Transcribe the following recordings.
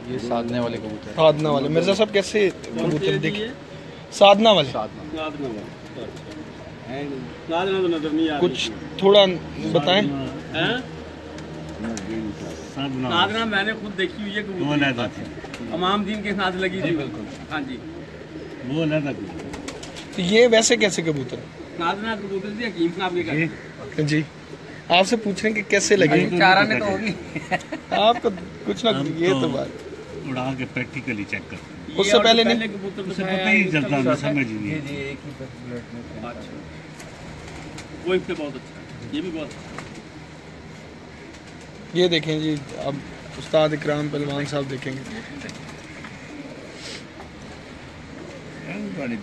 ये साधने वाले कबूतर। साधना वाले मिर्जा साहब कैसे कबूतर देखिए? साधना वाले कुछ थोड़ा बताएं। साधना मैंने खुद देखी हुई है कबूतर, इमाम दीन के साथ लगी थी। बिल्कुल हाँ जी, वो अलग तो ये वैसे कैसे कबूतर? साधना कबूतर थी हकीम साहब के घर। जी, आपसे पूछ रहे हैं कि कैसे लगे? चारा ने तो होगी आपको कुछ ना ये तो बात उड़ा के प्रैक्टिकली चेक कर, उससे पहले नहीं कबूतर उसे पता ही नहीं चलता, हमें समझ नहीं है। अच्छा, वो इससे बहुत अच्छा, ये भी बहुत अच्छा। ये देखें जी, अब उस्ताद इकराम पहलवान साहब देखेंगे।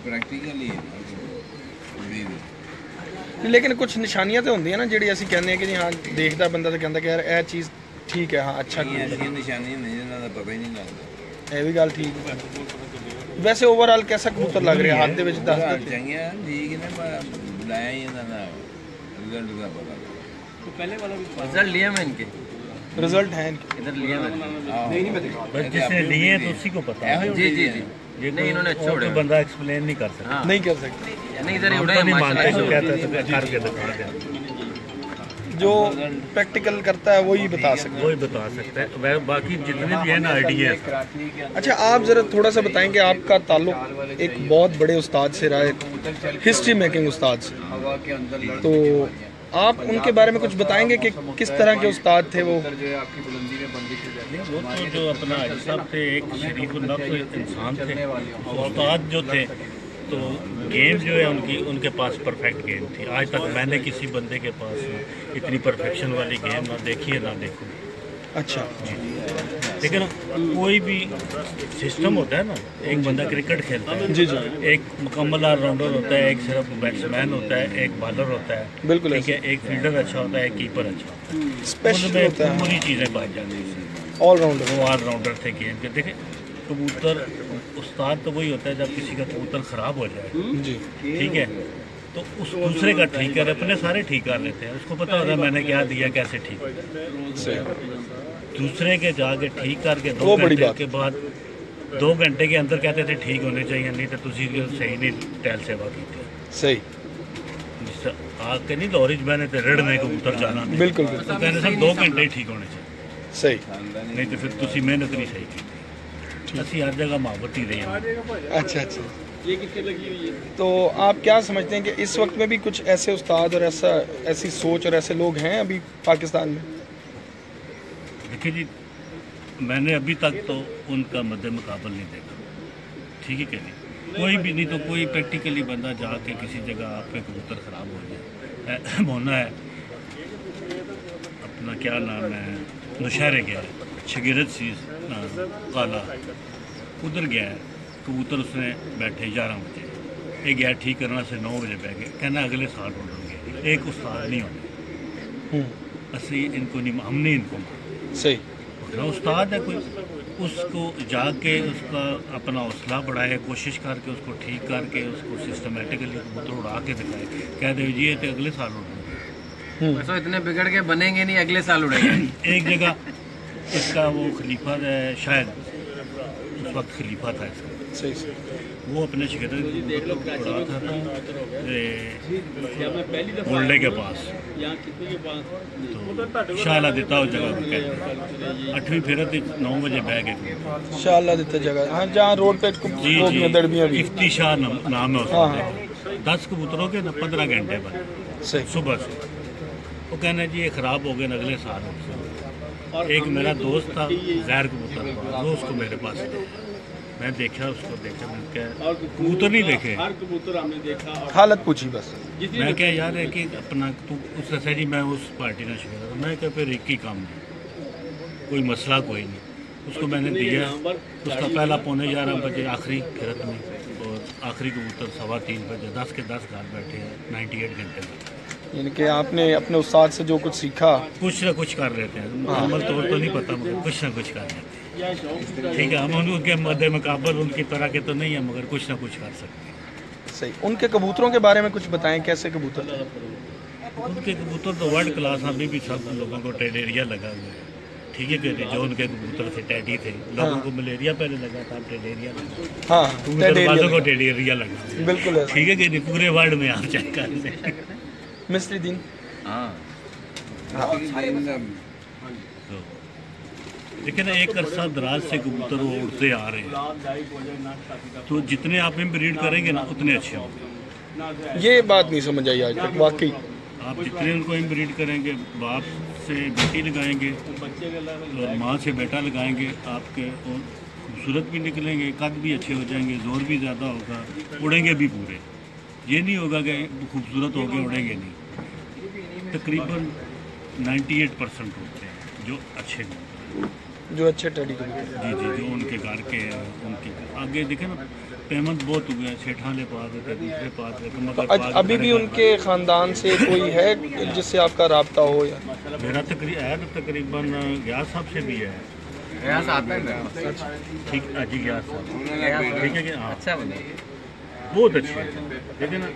प्रैक्टिकली लेकिन कुछ निशानियां तो होंगी ना जिहड़ी ਅਸੀਂ ਕਹਿੰਦੇ ਹਾਂ कि जी हाँ देखदा बंदा तो कहता कि यार यह चीज़ ठीक है, हाँ अच्छा ऐसी निशानी नहीं जिन्हों का पता ही नहीं लगता। ये भी गल ठीक है। वैसे ओवरऑल कैसा कबूतर लग रहा है हाथ दे विच? दस चंगे ठीक ने बुलाया ही ना रिजल्ट का पता। तो पहले वाला भी रिजल्ट लिया मैं इनके, रिजल्ट है इधर लिया मैंने। नहीं बस जिसने लिए तो उसी को पता है। जी जी जी, ये नहीं इन्होंने अच्छे उड़े, बंदा एक्सप्लेन नहीं कर सकता। नहीं कर सकते। नहीं इधर ही उड़े नहीं मानते तो माशाल्लाह। कहते हैं तो करके दिखा दे, जो प्रैक्टिकल करता है वही बता सकता है। वही बता सकता है। वह बाकी जितने भी है ना आइडिया है। अच्छा, आप ज़रा थोड़ा सा बताएं कि आपका ताल्लुक एक बहुत बड़े उस्ताद से रहा है, हिस्ट्री मेकिंग उस्ताद से, तो आप उनके बारे में कुछ बताएंगे कि किस तरह के उस्ताद थे वो? वो तो जो अपना हाजी साहब थे, एक शरीफुल नफ्स इंसान थे। उस्ताद जो थे तो गेम जो है उनके पास परफेक्ट गेम थी। आज तक मैंने किसी बंदे के पास इतनी परफेक्शन वाली गेम ना देखी है ना देखूँ। अच्छा, लेकिन कोई भी सिस्टम होता है ना, एक बंदा क्रिकेट खेलता है, जी जी, एक मुकम्मल ऑलराउंडर होता है, एक सिर्फ बैट्समैन होता है, एक बॉलर होता है, बिल्कुल ठीक है, एक फील्डर अच्छा होता है, एक कीपर अच्छा होता है। स्पेशल उनमें होता है, पूरी चीज़ें पाई जाती हैं। ऑलराउंडर। वो ऑलराउंडर थे गेम के। देखें, कबूतर उस्ताद तो वही होता है जब किसी का कबूतर ख़राब हो जाए, जी, ठीक है, तो उस दूसरे का ठीक कर, अपने सारे ठीक कर लेते हैं। उसको पता होता है मैंने क्या दिया, कैसे ठीक है। दूसरे के जाके ठीक करके वो बड़ी घंटे बात। के बाद 2 घंटे के अंदर कहते थे ठीक होने चाहिए, नहीं तो तुसी सही नहीं टहल सेवा की थी। सही, जिससे आके नहीं लॉरी मैंने तो रड़ने कबूतर जाना नहीं। बिल्कुल तो बिल्कुल कहने सब 2 घंटे ही ठीक होने चाहिए, सही। नहीं तो फिर तुसी मेहनत नहीं सही की। ਅਸੀਂ हर जगह मोहब्बत ही रहे हैं। अच्छा अच्छा, ये किससे लगी हुई है? तो आप क्या समझते हैं कि इस वक्त में भी कुछ ऐसे उस्ताद और ऐसी सोच और ऐसे लोग हैं अभी पाकिस्तान में? देखिए जी, मैंने अभी तक तो उनका मद्दे मुकाबल नहीं देखा, ठीक है कि नहीं। कोई भी नहीं तो कोई प्रैक्टिकली बंदा जाके किसी जगह आपके कबूतर ख़राब हो जाए। मोना है अपना, क्या नाम है, नौशहरे गया है, शगीरत सी काला, उधर गया है कबूतर, उसने बैठे 11 बजे, ये गया ठीक करना से 9 बजे बह गए, कहना अगले साल उड़ेंगे। एक उस्ताद नहीं होने, असली इनको नहीं, हम नहीं इनको सही, ना उस्ताद है कोई, उसको जाके उसका अपना हौसला बढ़ाए, कोशिश करके उसको ठीक करके उसको सिस्टमेटिकली कबूतर उड़ा के दिखाए, कह दे जी ये तो अगले साल उड़ेंगे। तो इतने बिगड़ के बनेंगे नहीं, अगले साल उड़ेंगे। एक जगह इसका वो खलीफा है, शायद उस वक्त खलीफा था इसका, सही सही, वो अपने शिकत उड़ा था मुल्ले के पास, यहाँ कितने के पास? तो शाला देता उस जगह को कहते 8वीं फेरत 9 बजे बह गए। शाला देता जगह, हाँ जहाँ रोड पे जी जी, दड़बियाँ भी। इफ्तिशाह नाम है हाँ, उसका। 10 कबूतरों के 15 घंटे बाद सही, सुबह से वो कहना जी ये ख़राब हो गए अगले साल। एक मेरा दोस्त था जहर कबूतर, वो उसको मेरे पास था, मैं देखा उसको, देखा मैंने क्या कबूतर नहीं देखे, हर कबूतर हमने देखा। हालत पूछी बस। मैं क्या यार है कि अपना तू उसने सही, मैं उस पार्टी ने शुरू था, मैं क्या फिर एक ही काम नहीं, कोई मसला कोई नहीं। उसको मैंने दिया, उसका पहला 11:15 बजे आखिरी फिरत में, और आखिरी कबूतर 3:15 बजे 10 के 10 घर बैठे हैं 98 घंटे में। यानी कि आपने अपने उस्ताद से जो कुछ सीखा, कुछ ना कुछ कर लेते हैं, मुकम्मल तौर तो नहीं पता मगर कुछ ना कुछ कर लेते हैं। ठीक है, हम उनके मद्दे मुकाबल उनकी तरह के तो नहीं है, मगर कुछ ना कुछ कर सकते हैं। सही। उनके कबूतरों के बारे में कुछ बताएं, कैसे कबूतर थे? उनके कबूतर तो वर्ल्ड क्लास, अभी भी सब लोगों को ट्रेड एरिया लगा हुआ है, ठीक है कहते जो उनके कबूतर थे टैडी थे, लोगों को मलेरिया पहले लगा था, टेडेरिया लगा, हाँ कबूतरबाजों को टेडेरिया लगा। बिल्कुल है। ठीक है कि नहीं, पूरे वर्ल्ड में आप चेक कर लें। मिस्त्री दीन हाँ तो देखिए ना, एक अरसा दराज से कबूतर वो उड़ते आ रहे हैं, तो जितने आप ब्रीड करेंगे ना उतने अच्छे होंगे। ये बात नहीं समझ आई आज तक वाकई। आप जितने उनको ब्रीड करेंगे, बाप से बेटी लगाएंगे और माँ से बेटा लगाएंगे, आपके और खूबसूरत भी निकलेंगे, कद भी अच्छे हो जाएंगे, जोर भी ज़्यादा होगा, उड़ेंगे भी पूरे। ये नहीं होगा कि खूबसूरत हो गए उड़ेंगे नहीं। तकरीबन 98% होते हैं जो अच्छे होते जो अच्छे टेडी कबूतर। जी जी, जो उनके घर के हैं, उनके आगे देखें ना, पेमंत बहुत हुए हैं, सेठाले पास होते, दूसरे पास है, तो अभी भी उनके ख़ानदान से कोई है जिससे आपका राब्ता हो? या मेरा तकरीबन गयास साहब से भी है। गयास आता है मेरे पास। ठीक, अजी गयास साहब, ठीक है कि हाँ, अच्छा बंदा, बहुत अच्छे हैं। देखिए ना,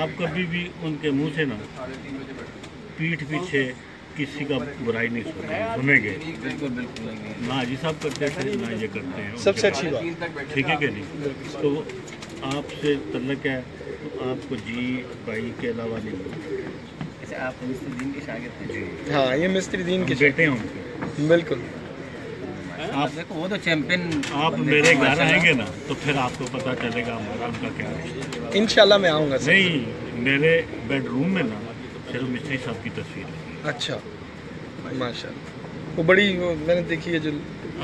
आप कभी भी उनके मुंह से ना पीठ पीछे किसी का बुराई नहीं सुनेंगे। बिल्कुल बिल्कुल नहीं। ना अजी साहब करते थे, ना ये करते हैं। सबसे अच्छी बात, ठीक है कि नहीं? तो आपसे तल्लक है तो आपको जी भाई के अलावा नहीं। अच्छा, आप मिस्टर दीन के शागिर्द हैं? हाँ, ये मिस्त्री दीन के बेटे हैं उनके। बिल्कुल। आप देखो, वो तो चैंपियन। आप मेरे घर आएंगे ना तो फिर आपको पता चलेगा हमारा उनका क्या है। इंशाल्लाह मैं आऊँगा सर। नहीं, मेरे बेडरूम में ना सिर्फ मिस्त्री साहब की तस्वीर है। अच्छा, माशाल्लाह। वो बड़ी वो मैंने देखी है जो,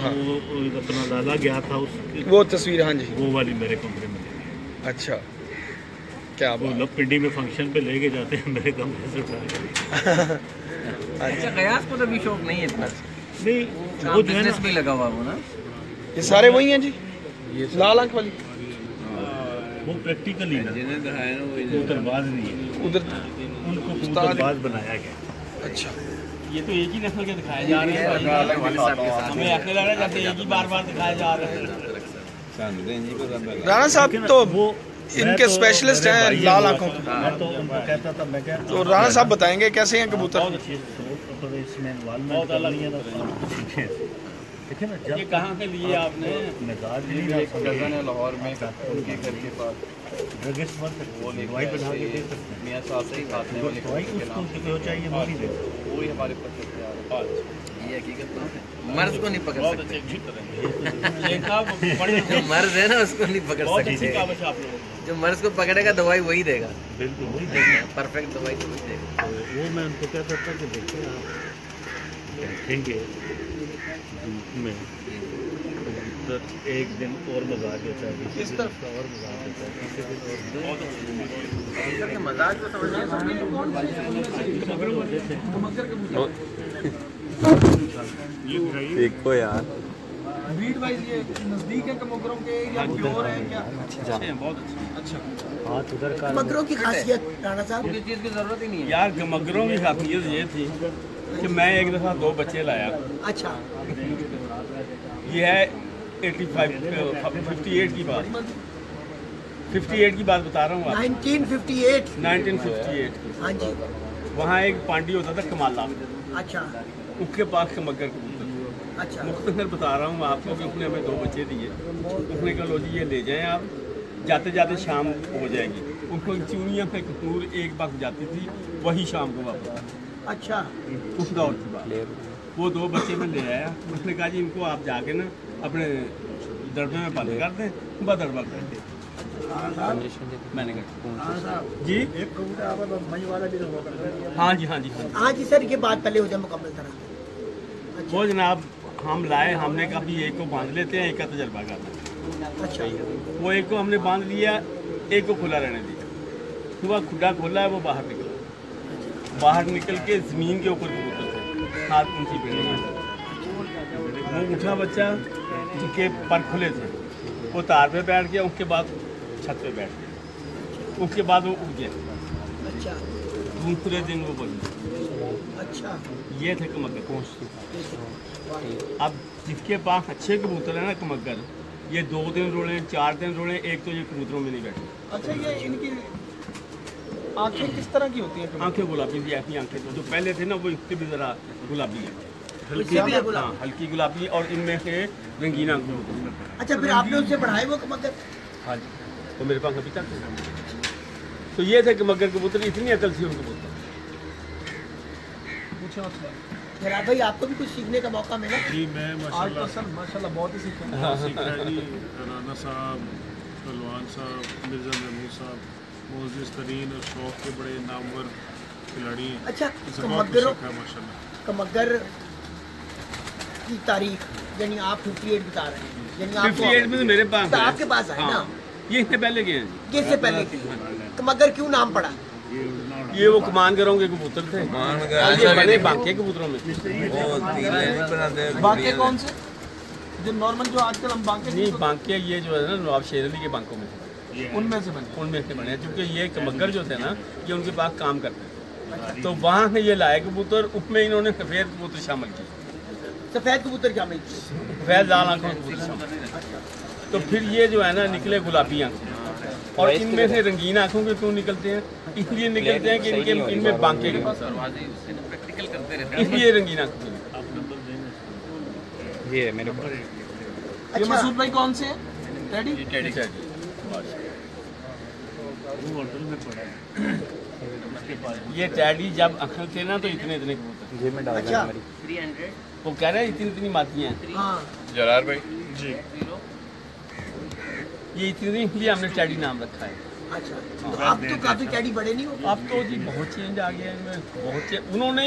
हाँ वो अपना लाला गया था उस वो तस्वीर, हाँ जी, वो वाली मेरे कमरे में लगी है। अच्छा, क्या वो बात। लोग पिंडी में फंक्शन पे लेके जाते हैं, मेरे कमरे से उठा के। अच्छा, गयास को तो भी शौक नहीं है इतना। नहीं, वो जो है बिजनेस ना, भी लगा हुआ वो ना। ये सारे वही हैं जी, लाल आंख वाली? वो प्रैक्टिकली ना जिन्हें दिखाया ना वो कबूतरबाज नहीं है, उधर। उनको कबूतरबाज बनाया गया। अच्छा, ये तो एक ही नस्ल के दिखाए जा रहे हैं, हमें ऐसे लग रहा है जैसे एक ही बार बार दिखाए जा रहे हैं। राणा साहब तो वो इनके स्पेशलिस्ट हैं लाल आंखों के। मैं तो उनको कहता था, मैं कहता तो राणा साहब बताएंगे कैसे हैं कबूतर? इसमें इन्वॉल्वमेंट करनी है ना, ठीक है। देखिए ना, ये जब कहाँ से लिए आपने? मिजाज नहीं ना कज़न है लाहौर में, उनके घर के पास ड्रगिस्ट मत दवाई बना के दे सकते हैं। मियाँ साहब से ही खाते हैं वाले दवाई के नाम उसको जो चाहिए वो नहीं दे। वही हमारे पास चलते आ रहे हैं। ये हकीकत बात है। मर्ज को नहीं पकड़ सकते। बड़ी जो मर्ज है ना उसको नहीं पकड़ बहुत अच्छी सकते। काबज है आप लोगों की। जो मर्ज को पकड़ेगा दवाई वही देगा, बिल्कुल वही देखना। परफेक्ट दवाई तो वही देगा। तो वो मैं उनको कहता था कि देखिए आप बैठेंगे धूप में, कबूतर एक दिन और मजा देता है, किसी दिन उसका और मजा देता है, किसी दिन और मजाक तो समझिए। देखो यार ब्रीड वाइज ये नजदीक है कबूतरों के या प्योर है क्या? अच्छे हैं, बहुत अच्छे। अच्छा, हाथ उधर का मगरों की खासियत राणा साहब, किसी चीज़ की जरूरत ही नहीं है। यार मगरों की खासियत ये थी कि मैं एक दफ़ा 2 बच्चे लाया। अच्छा, ये है 58 की बात, 58 की बात बता रहा हूँ आप, 1958। 1958 की। हाँ जी, वहाँ एक पांडी होता था कमाला, अच्छा उसके पास का मगर कबूतर। अच्छा, मुख्तसर बता रहा हूँ आपको कि उसने हमें 2 बच्चे दिए। उसने कहा लो जी ये ले जाएं आप, जाते जाते शाम हो जाएगी। उनको चूड़ियों पे कपूर एक बार जाती थी, वही शाम को वापस। अच्छा, उस दौर की बात। वो 2 बच्चे में ले आया। उसने कहा जी इनको आप जाके ना अपने दड़बे में बंद कर दें, बदड़बा कर दें। मैंने कहा जी हाँ जी हाँ जी हाँ जी। हाँ जी सर, ये बात पहले हो जाए मुकम्मल तरह। वो जनाब हम लाए, हमने कहा भी एक को बांध लेते हैं, एक का तजर्बा करना। अच्छा, वो एक को हमने बांध लिया, एक को खुला रहने दिया। सुबह खुला खोला है, वो बाहर निकला। बाहर निकल के ज़मीन के ऊपर कबूतर थे, हाथ ऊंची बेड़े में। वो उठा बच्चा जिसके पर खुले थे, वो तार पे बैठ गया, उसके बाद छत पे बैठ गया, उसके बाद वो उठ गया। अच्छा, दूसरे दिन वो बनी। अच्छा, ये थे कमगर। अब जिसके पास अच्छे कबूतर है ना कमगर, ये 2 दिन रोले, 4 दिन रोले, एक तो ये कबूतरों में नहीं बैठे। अच्छा, ये इनकी आंखें किस तरह की होती हैं? आंखें गुलाबी भी, ऐसी आंखें तो जो पहले थे ना वो इससे भी ज़रा गुलाबी है। उससे भी है हाँ, गुलाबी। हल्की गुलाबी और इनमें से रंगीना कबूतर। अच्छा, फिर आपने उससे बढ़ाए वो कबूतर? हाँ जी, तो मेरे पास अभी तक है। तो ये थे कि मगर कबूतर, इतनी अकल थी उन कबूतर। फिर भाई आपको भी कुछ सीखने का मौका मिला? जी मैं माशाल्लाह माशाल्लाह बहुत ही सीखा। सीखा जी। राना साहब, पहलवान साहब, मिर्जा महमूद साहब, मोअज़्ज़िज़ तरीन और शौक के बड़े नामवर खिलाड़ी हैं। अच्छा, इनसे बहुत कुछ सीखा है माशाल्लाह। कमगर की तारीख यानी आप 58 बता रहे हैं, यानी आपको 58 में तो मेरे पास तो है। आपके पास है ना? हाँ, ये इससे पहले गए हैं। ये इससे पहले की कमगर क्यों नाम पड़ा? ये वो कमान करों के कबूतर थे, मान और ये बड़े बांके कबूतरों में। वो तीले नहीं बनाते बाकी कौन से जो नॉर्मल जो आजकल हम बांके नहीं, बांके ये जो है ना नवाब शेर अली के बांकों में थे, उनमें से बने। उनमें से बने हैं। क्योंकि ये कमगर जो थे ना, ये उनके पास काम करते थे, तो वहाँ से ये लाए कबूतर, उसमें इन्होंने सफ़ेद कबूतर शामिल किए, सफेद कबूतर क्या मिलती है? सफ़ेद लाल आंखों के कबूतर शामिल किए। तो फिर ये जो है ना निकले गुलाबी आंखें, और इनमें से रंगीन आंखों के क्यों निकलते हैं? इसलिए निकलते हैं कि इनके इनमें बांके के कबूतर, इसलिए रंगीन आंखों के। ये मेरे पास ये अच्छा, मसूद भाई कौन से हैं? रेडी? ये टैडी जब अखल थे ना तो इतने इतने कबूतर, ये मैं डाल अच्छा, वो कह रहे हैं इतनी इतनी माती हैं, हाँ, जलार भाई जी। ये इतनी, इसलिए हमने टैडी नाम रखा है। अच्छा। तो आप तो काफी कैडी बड़े नहीं हो? अब तो जी बहुत चेंज आ गया है इनमें, बहुत चेंज। उन्होंने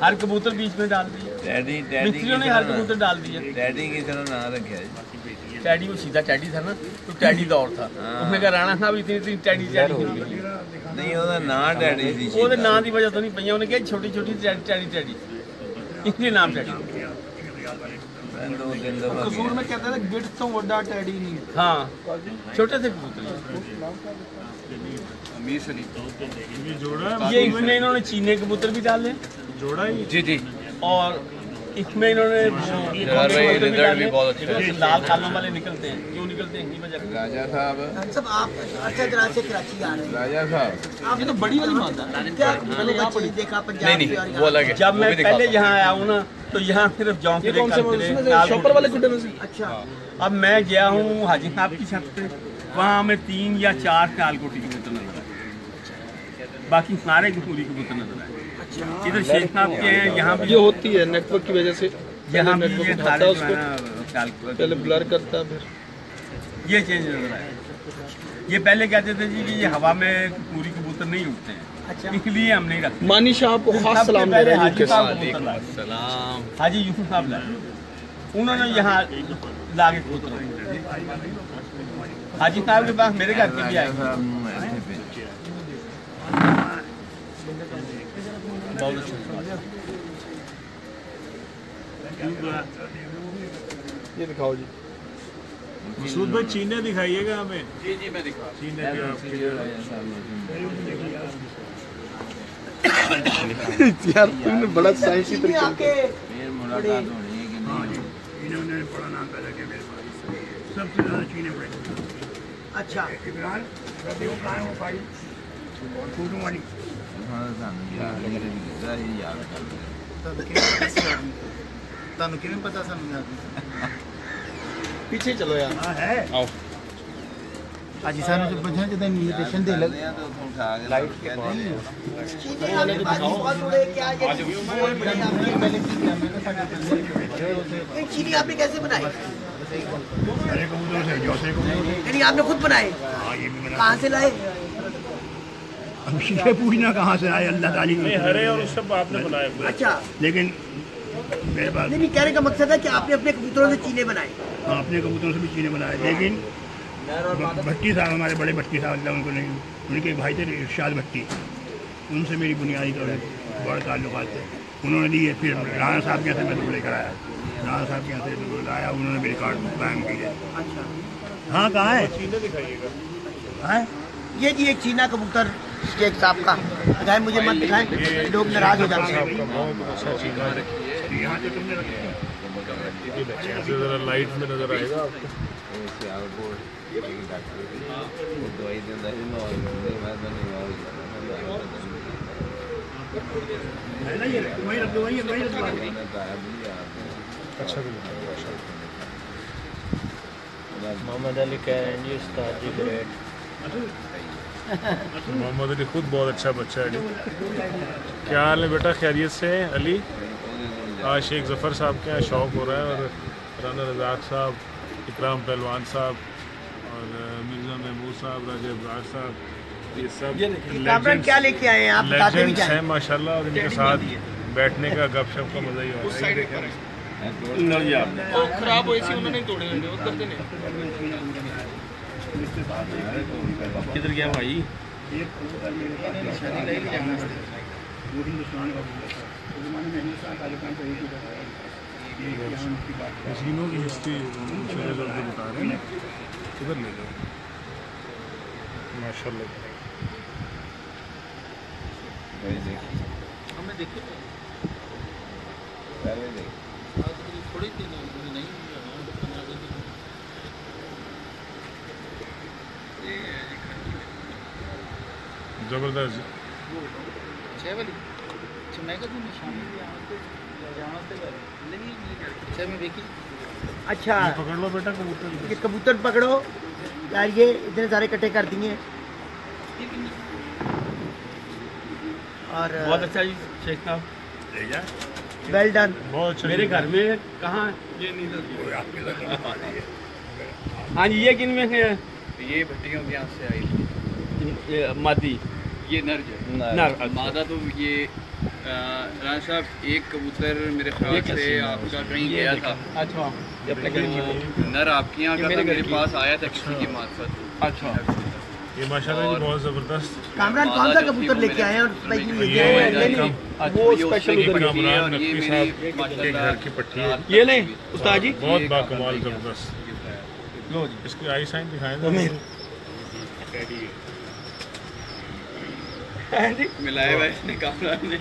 हर कबूतर बीच में डाल दिए, डैडी मिस्त्रियों ने हर कबूतर डाल दिए। डैडी की तरह ना रखा है। टैडी वो सीधा टैडी था ना, तो टैडी दौर था, उसने कहा राणा साहब इतनी इतनी टैडी टैडी नहीं ਉਹਦਾ ਨਾਂ डैडी ਸੀ ਉਹਦੇ ਨਾਂ ਦੀ वजह तो नहीं पई, ਉਹਨੇ ਕਿਹਾ छोटी छोटी टैडी टैडी, इसलिए नाम टैडी। दो दिन दो कसूर में कहते हैं गिट तो वड्डा टैडी नहीं है। हाँ, छोटे से कबूतर। अमीर शरीफ ये जोड़ा है, ये इसमें इन्होंने चीने कबूतर भी डाले, जोड़ा ही जी जी। और इसमें इन्होंने यार भाई, कबूतर भी रिजल्ट डाले। भी बहुत अच्छा है। जो लाल कालों वाले निकलते हैं, क्यों निकलते हैं इन्हीं वजह से। राजा साहब सब आप अच्छा तरह से कराची आ रहे हैं। राजा साहब आप ये तो बड़ी वाली माता है। क्या पहले यहाँ पर देखा पंजाब से और वो अलग है। जब वो मैं भी पहले दिखाता यहाँ आया हूँ ना, तो यहाँ सिर्फ जौं ये फिरे कौन से करते उसमें रहे, से लाल शॉपर वाले गुड्डे में से? अच्छा, अब मैं गया हूँ हाजी साहब की छत पे, वहाँ हमें 3 या 4 सियालकोटी कबूतर नजर आए, बाकी सारे पूरी कबूतर नजर आए। इधर शेख साहब के हैं, यहाँ भी ये होती है नेटवर्क की वजह से, यहाँ भी नेटवर्क ये उठाता सारे है जो है उसको, ना सियालकोटी, पहले ब्लर करता है फिर। ये चेंज नजर आया। ये पहले कहते थे जी कि ये हवा में पूरी कबूतर नहीं उड़ते हैं, अच्छा। इसलिए हम नहीं रखते। मानी शाह को खास सबसे सलाम दे पहले रहे हैं हाजी यूके साहब से। कबूतर लाए, हाजी यूसुफ साहब लाए, उन्होंने यहाँ लागे कबूतर रखे। हाजी साहब के पास मेरे घर के भी आए, साहब ਨੂੰ ਇੱਥੇ ਭੇਜਿਆ बहुत अच्छा। ये दिखाओ जी। मसूद भाई चीने दिखाइएगा हमें। जी जी मैं दिखा। चीने के आपके यार तुमने बड़ा साइंसी चीनी तरीके आपके ਫਿਰ ਮੁਲਾਕਾਤ ਹੋਣੀ ਹੈ कि नहीं इन्होंने बड़ा नाम पैदा किया मेरे पास, सबसे ज़्यादा चीने पड़े। अच्छा, इमरान फूटू वाली ਹਾਂ ਸਾਨੂੰ ਯਾਦ ਨਹੀਂ ਰਹਿੰਦਾ ਇਹ ਯਾਦ ਕਰਦੇ ਤੁਹਾਨੂੰ ਕਿਵੇਂ ਪਤਾ ਸਾਨੂੰ ਯਾਦ ਨਹੀਂ? पीछे चलो यार। हाँ है। आओ। ਅੱਜ ਸਾਨੂੰ ਜਦ ਪੁੱਛਿਆ ਜਦੋਂ ਇਨਵੀਟੇਸ਼ਨ ਦੇ ਲੱਗ तो उठा के लाइट के चीनी आपके पास बहुत बड़े क्या ये बहुत बड़े आपके ਪਹਿਲੇ ਕੀ ਕਿਹਾ ਮੈਂ ਕਿਹਾ ਸਾਡੇ ਕੋਲ ये चीनी आपने कैसे बनाई? अरे कबूतर से जौसे कबूतर यानी आपने खुद बनाए? हाँ ये भी बना। कहाँ से लाए? अब शीशे पूछना कहाँ से आए, अल्लाह ताली नहीं हरे और सब आपने बनाए हुए, अच्छा, लेकिन मेरे पास नहीं कहने का मकसद है कि आपने अपने कबूतरों से चीने बनाए। हाँ अपने कबूतरों से भी चीने बनाए, लेकिन भट्टी साहब हमारे बड़े भट्टी साहब, अल्लाह उनको नहीं, उनके एक भाई थे इरशाद भट्टी, उनसे मेरी बुनियादी तौर पर बड़े ताल्लुकात थे, उन्होंने दिए। फिर राणा साहब के यहाँ से मैं तो लेकर आया, राणा साहब के यहाँ से लाया, उन्होंने मेरे कार्ड कायम किए। हाँ कहाँ है, चीने दिखाइएगा। हाँ ये जी एक चीना कबूतर शेख साहब का दिखाएं, मुझे मत दिखाएं, लोग नाराज हो जाते हैं। यहाँ तो तुमने रखे ज़रा लाइट में नज़र आएगा आपको। दवाई देता है है ना ये वही रख दो वही रख दो। अच्छा मोहम्मद अली कह रहे हैं जी उस्ताद जी ग्रेट। मोहम्मद अली खुद बहुत अच्छा बच्चा है जी। क्या हाल है बेटा, खैरियत से हैं अली? आज शेख ज़फ़र साहब के यहाँ शौक़ हो रहा है और राना रज़ाक साहब, इकराम पहलवान साहब और मिर्ज़ा महमूद साहब, राजा अब्रार साहब, ये सब कामरान क्या लेके आए हैं आप बताते भी लेजेंड्स हैं जाएं। माशाल्लाह। और इनके साथ बैठने का गपशप का मज़ा ही होता है। खराब हुए सी उन्होंने तोड़े होंगे वो करते नहीं। किधर गया भाई? वो हिंदुस्तान का ज़माने में हिंदुस्तान तालिबान को एक ही बता है। मशीनों की हिस्ट्री जो बता रहे हैं उधर ले जाओ माशाल्लाह। हमें देखिए थोड़ी थी नहीं ज़बरदस्त। 6 वाली मैं कहता हूँ निशानी में देखी। अच्छा पकड़ लो बेटा कबूतर। ये कबूतर पकड़ो यार, ये इतने सारे इकट्ठे कर दिए और बहुत अच्छा जी शेख साहब, वेल डन। बहुत अच्छा। मेरे घर में कहाँ ये नहीं था। हाँ जी, ये किन में है? ये भट्टियों के यहाँ से आई थी। ये मादी, ये नर जो नर। मादा तो ये राना साहब एक कबूतर मेरे ख्याल से आपका कहीं गया था। अच्छा, नर आपके यहाँ का था, मेरे पास आया था किसी की मार्फत। अच्छा, ये माशाल्लाह जी बहुत ज़बरदस्त। कामरान कौन सा कबूतर लेके आए हैं और स्पेशली ये वो स्पेशल उधर कामरान नकवी साहब के घर की पट्टी है। ये नहीं उस्ताद जी, बहुत बाकमाल ज़बरदस्त। लो जी, इसके आई साइन दिखाएं ना। मिलाया हुआ है इसने कामरान ने।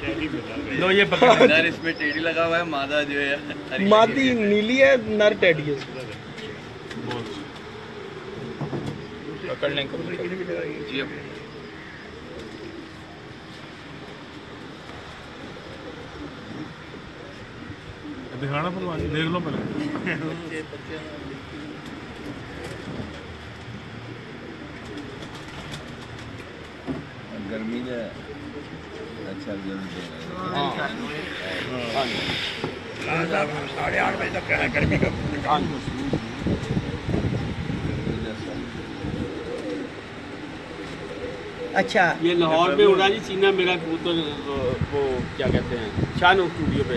लो ये पकड़। नर इसमें टेढ़ी लगा हुआ है, मादा जो है हरी मादी नीली है, नर टेडी है। पकड़ने को जी। अब दिखाना पहलवान जी, देख लो पहले। गर्मी में अच्छा साहब 8:30 बजे तक है गर्मी का। अच्छा ये लाहौर में उड़ा जी चीना मेरा कबूतर, वो क्या कहते हैं शान स्टूडियो पे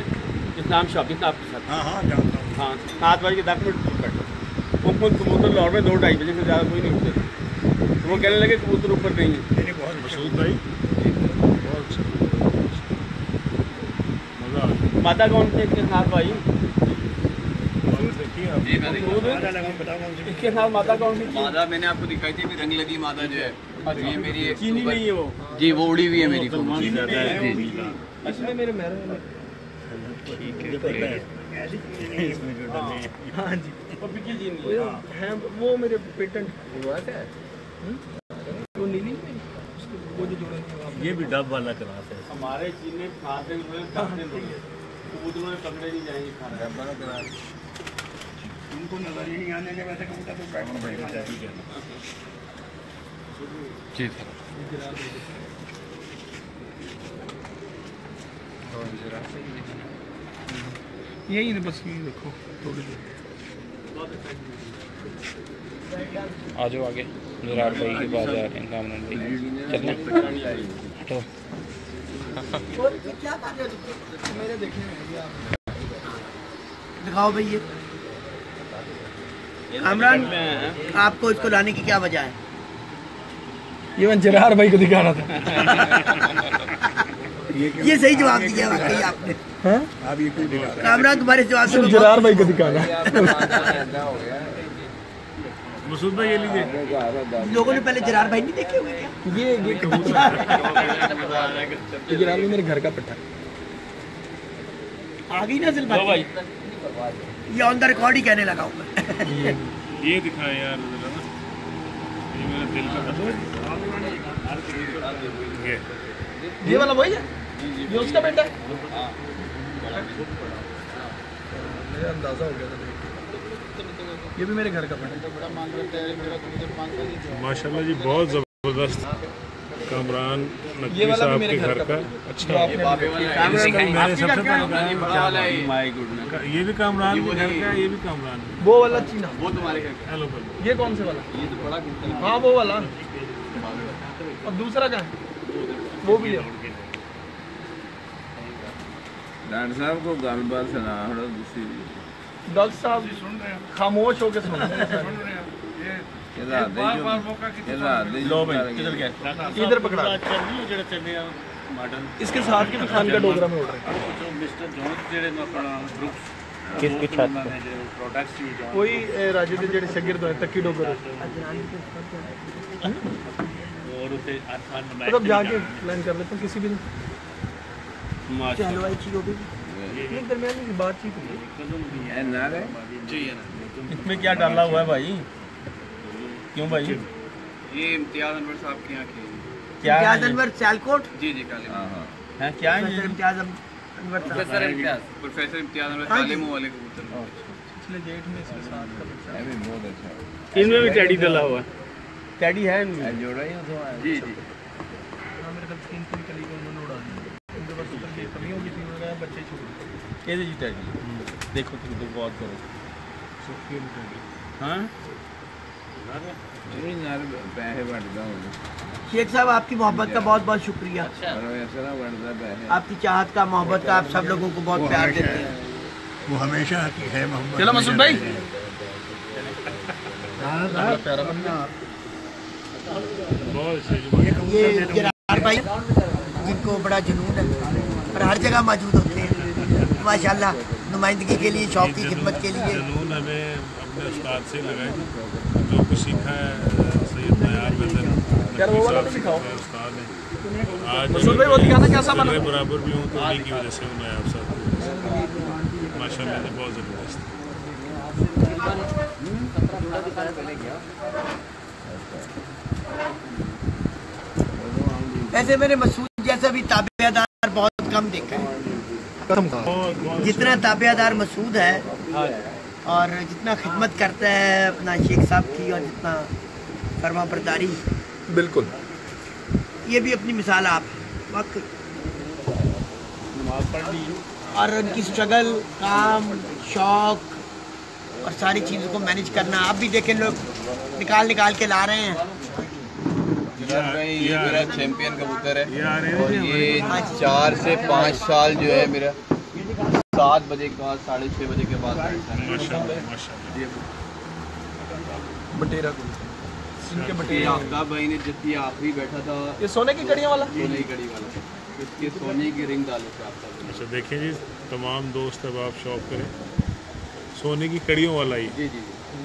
इस्लाम शॉप जितना आपके साथ। हाँ हाँ जानता हूँ। हाँ, 7:10 दूर बैठो। वो खुद कबूतर लाहौर में 2-2:30 बजे से ज़्यादा कोई नहीं उठते। तो वो कहने लगे कबूतर ऊपर नहीं है। बहुत मसूद भाई बहुत अच्छा, मज़ा आ गया। माता कौन से इसके साथ भाई? देखिए आप। जी मैं बताऊँगा उनसे। इसके साथ माता कौन सी? मादा मैंने आपको दिखाई थी, रंग लगी मादा जो है। अच्छा, ये मेरी एक चीनी नहीं है वो। जी, वो उड़ी हुई है मेरी अच्छा, मेरे मेरे हाँ जी, वो बिकी चीनी है वो मेरे पेटेंट वो नीली वो जो जोड़ेंगे ये भी डब वाला क्रास है। हमारे चीनी खाते हुए कबूतरों में पकड़े नहीं जाएंगे खाना। उनको नजर ही नहीं आने के वैसे कबूतर तो बैठना पड़ेगा। जी सर। यही है बस, ये देखो थोड़ी देर। आ जाओ आगे, ज़रार भाई के पास जा रहे हैं कामरान भाई, चलना हटो। मेरे देखने में दिखाओ भाई ये कामरान, आपको इसको लाने की क्या वजह है? ये मैं जरार भाई को दिखा रहा था। ये सही जवाब दिया वाकई आपने। हाँ? कामरान तुम्हारे जवाब से जरार भाई को दिखाना। मसूद भाई ये लीजिए। लोगों ने पहले जरार भाई नहीं देखे हुए क्या? ये जरार भाई मेरे घर का पट्टा। आ गई ना सिल्वा भाई, ये ऑन द रिकॉर्ड ही कहने लगा हूँ मैं। ये दिखाएं यार जरा ना, ये मेरा दिल का ये वाला वही है? ये उसका बेटा है? मेरा अंदाजा हो गया था। ये भी मेरे घर का बेटा है। माशाल्लाह जी, बहुत ज़बरदस्त कामरान नकवी साहब के घर का। अच्छा, मैंने सबसे पहले ये भी कामरान के घर का, ये भी कामरान। वो वाला चीना, वो तुम्हारे घर का। हेलो, ये कौन से वाला? ये तो बड़ा कुत्ता है। हाँ वो वाला। और दूसरा कहाँ है? वो भी है। डॉक्टर साहब को गलबात सुना दूसरी। डॉक्टर साहब खामोश होकर सुन इधर पकड़ा। इसके साथ के खान का डोगरा में उड़ रहे कोई राजे के जेडे शगिर्द है तक्की डोगर मतलब जाके प्लान कर लेते हैं किसी भी दरमियान की बातचीत इसमें क्या डाला हुआ है भाई? क्यों भाई? ये इम्तियाज अनवर साहब के यहाँ की। क्या इम्तियाज अनवर सियालकोट। जी जी काले। है क्या है? इम्तियाज अनवर प्रोफेसर इम्तियाज अनवर काले मुंह वाले कबूतर। पिछले डेट में इसके साथ का बच्चा बहुत अच्छा। इनमें भी टैडी डला हुआ है। टैडी है इनमें? जोड़ा ही तो जी जी। हाँ मेरे ख्याल 3 कली को उन्होंने उड़ा दिया। उनके पास ऊपर की कमी होगी थी, उन्होंने कहा बच्चे छोड़ ये जी टैडी। देखो तुम तो गौर करो। हाँ पैसे बढ़ता हूँ। शेख साहब आपकी मोहब्बत का बहुत बहुत शुक्रिया। आपकी चाहत का, मोहब्बत का, आप सब लोगों को बहुत प्यार देते हैं। वो हमेशा की है मोहब्बत। चलो मसूद भाई। ये जरार भाई जिनको बड़ा जुनून है और हर जगह मौजूद होते हैं माशाल्लाह, नुमाइंदगी के लिए, शौक की खिदमत के लिए। जुनून हमें अपने उस्ताद से लगा है, जो कुछ सीखा है सैयद नयार बेदर उस्ताद है। आज मसूद भाई वो दिखाना कैसा बना? बराबर भी हूँ तो उन्हीं की वजह से हूँ नयाब साहब माशाल्लाह ने बहुत ज़बरदस्त। वैसे मैंने मसूद जैसा भी ताबेदार बहुत कम देखा है। जितना ताबेदार मसूद है और जितना खिदमत करता है अपना शेख साहब की और जितना फरमा बरदारी, बिल्कुल ये भी अपनी मिसाल आप वाकई। और उनकी स्ट्रगल, काम, शौक और सारी चीज़ों को मैनेज करना, आप भी देखें लोग निकाल के ला रहे हैं। ये मेरा चैंपियन कबूतर है और ये 4 से 5 साल जो है मेरा 7 बजे के बाद 6:30 बजे के बाद बटेरा को इनके बटेरा। आफ्ताब भाई ने जितनी आखिरी बैठा था, ये सोने की कड़ियाँ वाला, सोने की कड़ी वाला, इसके सोने की रिंग डाले थे आफ्ताब। अच्छा देखिए जी, तमाम दोस्त अब आप शौक करें सोने की कड़ियों वाला ही। जी जी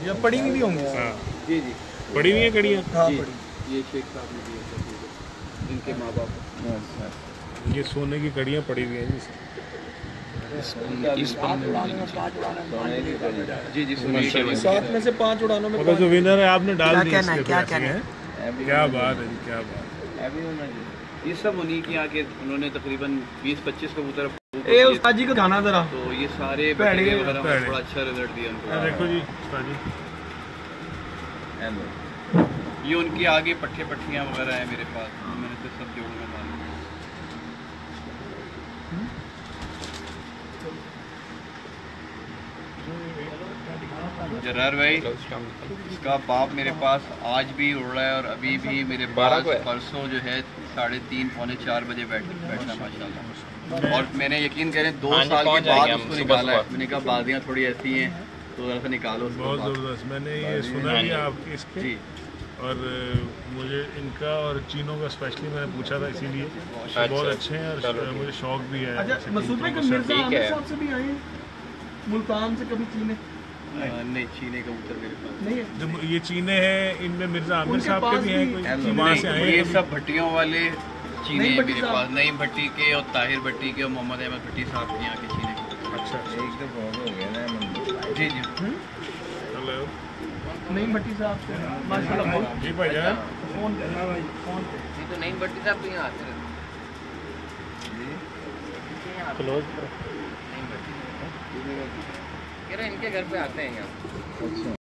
ये पड़ी हुई भी होंगी। हाँ जी जी पड़ी हुई है कड़ियाँ। हाँ जी। पड़ी। ये शेख साहब ने दिए थे इनके माँ बाप। ये सोने की कड़ियाँ पड़ी हुई हैं जी। जी जी सुनिए 7 में से 5 उड़ानों में मतलब जो विनर है आपने डाल दी क्या इसके क्या पैसे हैं। क्या बात है जी, क्या बात है। ये सब उन्हीं के यहाँ के, उन्होंने तकरीबन 20-25 कबूतर ए उस्ताद जी को खाना जरा। तो ये सारे पैड़े बच्चे वगैरह में पैड़े। थोड़ा अच्छा रिजल्ट दिया उनको। देखो जी उस्ताद जी, ये उनकी आगे पट्टियाँ वगैरह हैं मेरे पास, मैंने तो सब जोड़ में डाली। जरार भाई इसका बाप मेरे पास आज भी उड़ रहा है और अभी भी मेरे पास परसों जो है 3:30-4 बजे बैठा माशाल्लाह। और मैंने यकीन करें 2 साल के बाद उसको निकाला है। मैंने कहा बादियाँ थोड़ी ऐसी हैं तो ज़रा सा निकालो उसको। बहुत ज़बरदस्त। मैंने ये सुना भी आपके इसके जी और मुझे इनका और चीनों का स्पेशली मैंने पूछा था इसीलिए। बहुत अच्छे हैं और मुझे शौक भी है। अच्छा मसूद भाई मिर्जा आमिर साहब से भी आए हैं मुल्तान से, कभी चीने नहीं, चीने कबूतर मेरे पास नहीं है। जो ये चीने हैं इनमें मिर्जा आमिर उनके साहब के पास भी हैं भी कोई नहीं, वहाँ से आए ये हैं? सब भट्टियों वाले चीने नईम हैं भट्टी मेरे साहब। पास, नईम भट्टी के और ताहिर भट्टी के और मोहम्मद अहमद भट्टी साहब के यहाँ के चीने। अच्छा एक तो बहुत हो गया ना जी जी हेलो नहीं भट्टी साहब से माशाल्लाह बहुत जी भाईजान। फोन करना भाई फोन पे। तो नईम भट्टी साहब तो यहाँ आते रहते। इनके घर पे आते हैं यहाँ।